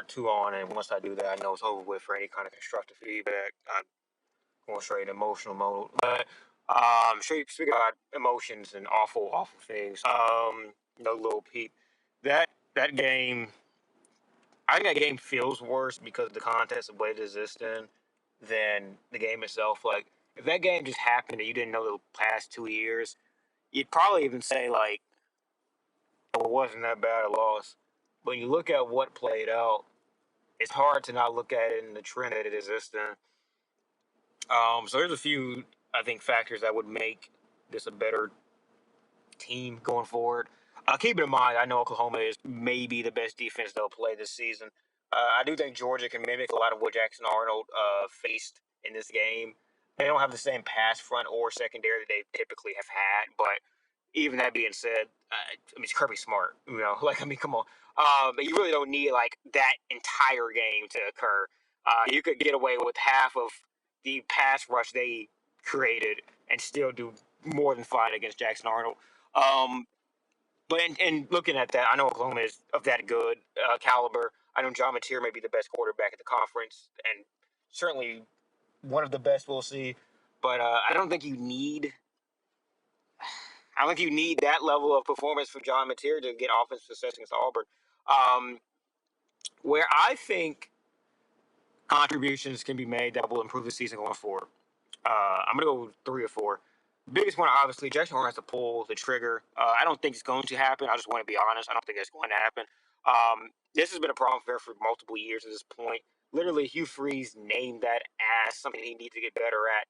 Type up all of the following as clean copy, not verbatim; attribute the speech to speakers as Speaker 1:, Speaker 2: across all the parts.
Speaker 1: two on, and once I do that, I know it's over with for any kind of constructive feedback. I'm going straight in emotional mode. But speaking about emotions and awful things, little Pete, that game, I think that game feels worse because of the context of what it exists in than the game itself. Like, if that game just happened and you didn't know the past 2 years, you'd probably even say, like, oh, it wasn't that bad a loss. But when you look at what played out, it's hard to not look at it in the trend that it exists in. So there's a few, I think, factors that would make this a better team going forward. Keep in mind, I know Oklahoma is maybe the best defense they'll play this season. I do think Georgia can mimic a lot of what Jackson Arnold faced in this game. They don't have the same pass front or secondary that they typically have had, but even that being said, it's Kirby Smart. Come on. You really don't need like that entire game to occur. You could get away with half of the pass rush they created and still do more than fine against Jackson Arnold. But in looking at that, I know Oklahoma is of that good caliber. I know John Mateer may be the best quarterback at the conference, and certainly one of the best we'll see. But I don't think you need. I don't think you need that level of performance for John Mateer to get offensive success against Auburn. Where I think contributions can be made that will improve the season going forward. I'm going to go 3 or 4. Biggest one, obviously, Jackson Horn has to pull the trigger. I don't think it's going to happen. I just want to be honest. I don't think it's going to happen. This has been a problem for multiple years at this point. Literally, Hugh Freeze named that as something he needs to get better at,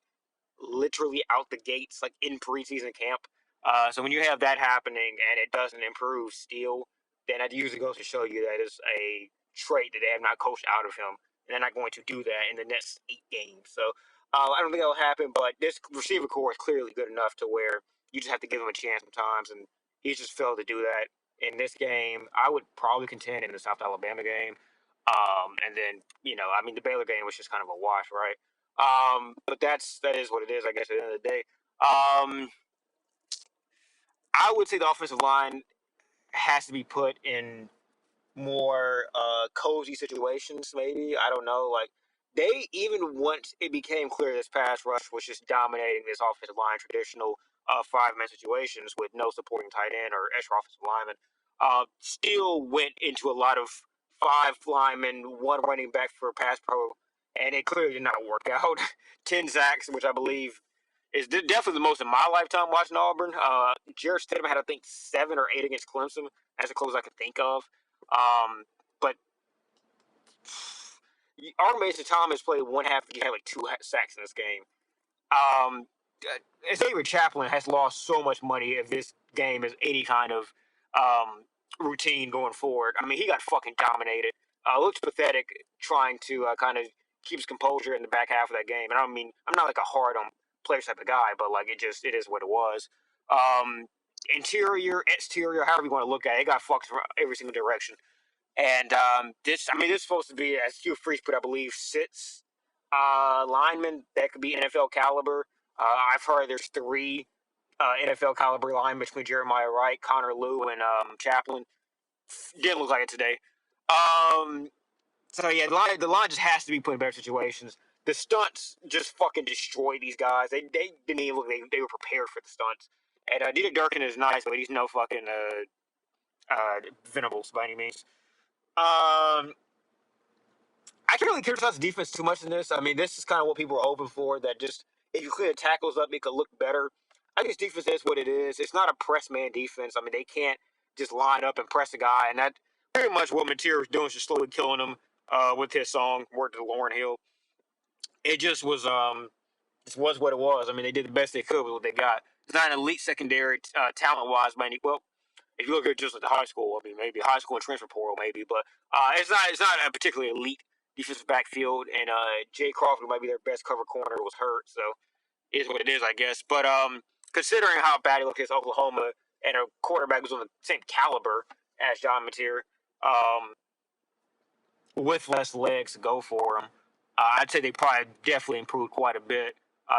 Speaker 1: literally out the gates, like in preseason camp. So when you have that happening and it doesn't improve still, then that usually goes to show you that it's a trait that they have not coached out of him. And they're not going to do that in the next 8 games. So I don't think that'll happen, but this receiver core is clearly good enough to where you just have to give him a chance sometimes, and he's just failed to do that in this game. I would probably contend in the South Alabama game. And then, the Baylor game was just kind of a wash, right? But that is what it is, I guess, at the end of the day. I would say the offensive line has to be put in more cozy situations, maybe. I don't know. Like, they, even once it became clear this pass rush was just dominating this offensive line, traditional 5-man situations with no supporting tight end or extra offensive lineman, still went into a lot of 5 linemen, 1 running back for pass pro, and it clearly did not work out. 10 sacks, which I believe is definitely the most in my lifetime watching Auburn. Jarrett Stidham had, I think, 7 or 8 against Clemson. That's the closest I could think of. But our Mason Thomas played one half. He had like 2 sacks in this game. Xavier Chaplin has lost so much money if this game is any kind of routine going forward. I mean, he got fucking dominated. Looks pathetic trying to kind of keep his composure in the back half of that game. And I mean, I'm not like a hard on players type of guy, but like it is what it was. Interior, exterior, however you want to look at it, it got fucked from every single direction. And this is supposed to be, as Hugh Freeze put, I believe, 6 linemen that could be NFL caliber. I've heard there's 3 NFL caliber linemen between Jeremiah Wright, Connor Lew, and Chaplin. Didn't look like it today. So yeah, the line just has to be put in better situations. The stunts just fucking destroy these guys. They didn't even look. They were prepared for the stunts. And Dieter Durkin is nice, but he's no fucking Venables by any means. I can't really criticize the defense too much in this. I mean, this is kind of what people are hoping for, that just if you clear the tackles up, it could look better. I think this defense is what it is. It's not a press man defense. I mean, they can't just line up and press a guy, and that pretty much what Mateer was doing, just slowly killing him with his song, Word to Lauren Hill. It just was what it was. I mean, they did the best they could with what they got. It's not an elite secondary talent-wise, by any, well, if you look at just at the high school, I mean, maybe high school and transfer portal, maybe, but it's not a particularly elite defensive backfield. And Jay Crawford might be their best cover corner, was hurt, so it is what it is, I guess. But considering how bad he looked against Oklahoma and a quarterback who's on the same caliber as John Mateer, with less legs to go for him, I'd say they probably definitely improved quite a bit.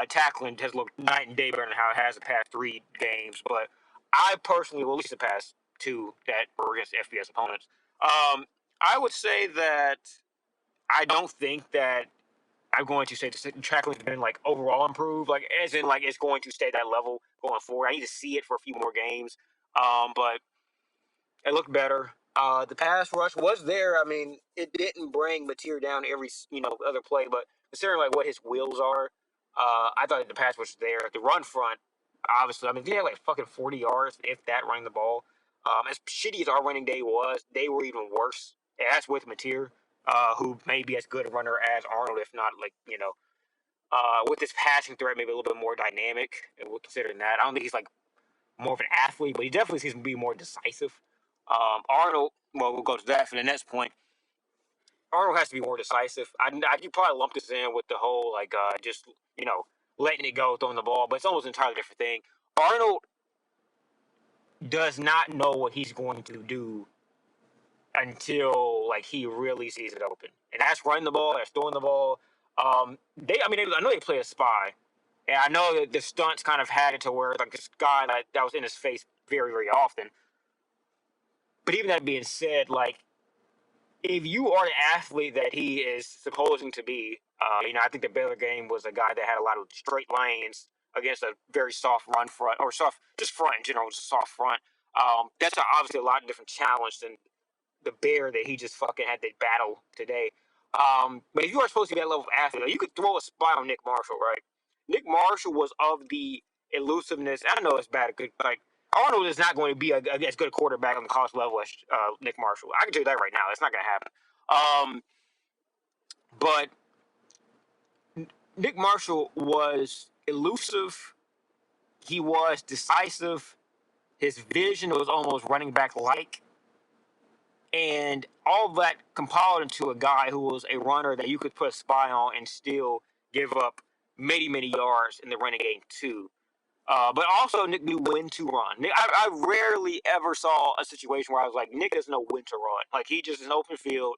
Speaker 1: Tackling has looked night and day better than how it has the past 3 games, but I personally, well, at least the past 2 that were against FBS opponents, I would say that I don't think that I'm going to say the tackling has been like overall improved, like as in like it's going to stay that level going forward. I need to see it for a few more games, but it looked better. The pass rush was there. I mean, it didn't bring Mateer down every other play, but considering like what his wheels are, I thought the pass rush was there. The run front, obviously, I mean, they had like fucking 40 yards if that running the ball. As shitty as our running day was, they were even worse. And that's with Mateer, who may be as good a runner as Arnold, if not like with his passing threat maybe a little bit more dynamic. Considering that, I don't think he's like more of an athlete, but he definitely seems to be more decisive. Arnold, well, we'll go to that for the next point. Arnold has to be more decisive. You probably lump this in with the whole like just letting it go, throwing the ball, but it's almost an entirely different thing. Arnold does not know what he's going to do until like he really sees it open, and that's running the ball, that's throwing the ball. I know they play a spy, and I know that the stunts kind of had it to where like this guy that was in his face very very often. But even that being said, like if you are the athlete that he is supposing to be, I think the Baylor game was a guy that had a lot of straight lanes against a very soft run front or soft just front in general, just soft front. That's obviously a lot of different challenge than the bear that he just fucking had to battle today. But if you are supposed to be that level of athlete, like, you could throw a spy on Nick Marshall, right? Nick Marshall was of the elusiveness. I know it's bad, good, like Arnold is not going to be as good a quarterback on the college level as Nick Marshall. I can tell you that right now. It's not going to happen. But Nick Marshall was elusive. He was decisive. His vision was almost running back like. And all that compiled into a guy who was a runner that you could put a spy on and still give up many, many yards in the running game, too. But also, Nick knew when to run. I rarely ever saw a situation where I was like, Nick doesn't know when to run. Like, he just is an open field.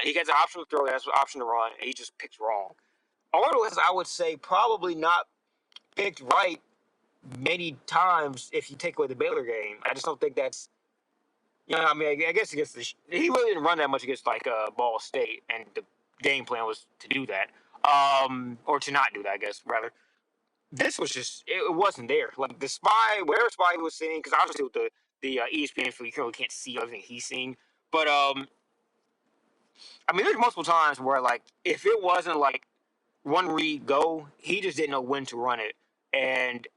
Speaker 1: He gets an option to throw, he has an option to run, and he just picks wrong. Arnold has, I would say, probably not picked right many times if you take away the Baylor game. I just don't think that's I mean, I guess against he really didn't run that much against like Ball State, and the game plan was to do that, or to not do that, I guess rather. This was just it wasn't there. Like the spy, whatever spy he was seeing, because obviously with the ESPN field, you really can't see everything he's seeing. But I mean, there's multiple times where like if it wasn't like one read go, he just didn't know when to run it, and